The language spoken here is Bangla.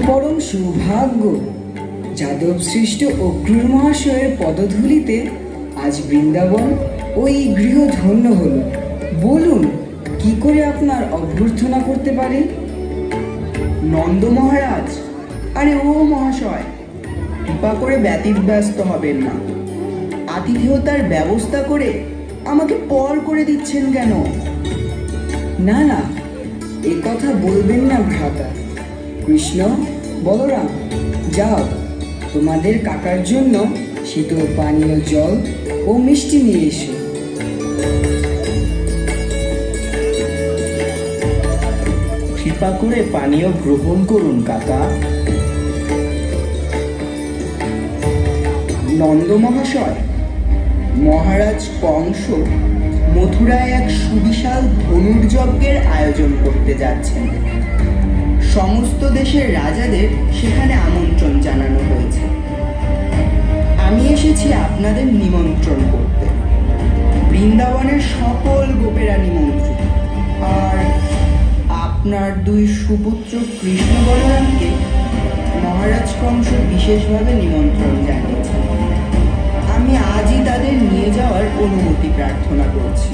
পরম সৌভাগ্য। যাদব সৃষ্ট অক্রূর মহাশয়ের পদধূলিতে আজ বৃন্দাবন ও এই গৃহ ধন্য হল। বলুন, কি করে আপনার অভ্যর্থনা করতে পারি? নন্দ মহারাজ, আরে ও মহাশয়, কৃপা করে ব্যতিব্যস্ত হবেন না। আতিথেয়তার ব্যবস্থা করে আমাকে পর করে দিচ্ছেন কেন? না না, এ কথা বলবেন না ভ্রাতা। কৃষ্ণ, বলরাম, যাও, তোমাদের কাকার জন্য শীতল পানীয় জল ও মিষ্টি নিয়ে এসো। কৃপা করে পানীয় গ্রহণ করুন কাকা। নন্দ মহাশয়, মহারাজ কংস মথুরায় এক সুবিশাল ধনুর্যজ্ঞের আয়োজন করতে যাচ্ছেন। সমস্ত দেশের রাজাদের সেখানে আমন্ত্রণ জানানো হয়েছে। আমি এসেছি আপনাদের নিমন্ত্রণ করতে। বৃন্দাবনের সকল গোপেরা নিমন্ত্রিত, আর আপনার দুই সুপুত্র কৃষ্ণ বলরামকে মহারাজ কংস বিশেষভাবে নিমন্ত্রণ জানিয়েছেন। আমি আজই তাদের নিয়ে যাওয়ার অনুমতি প্রার্থনা করছি।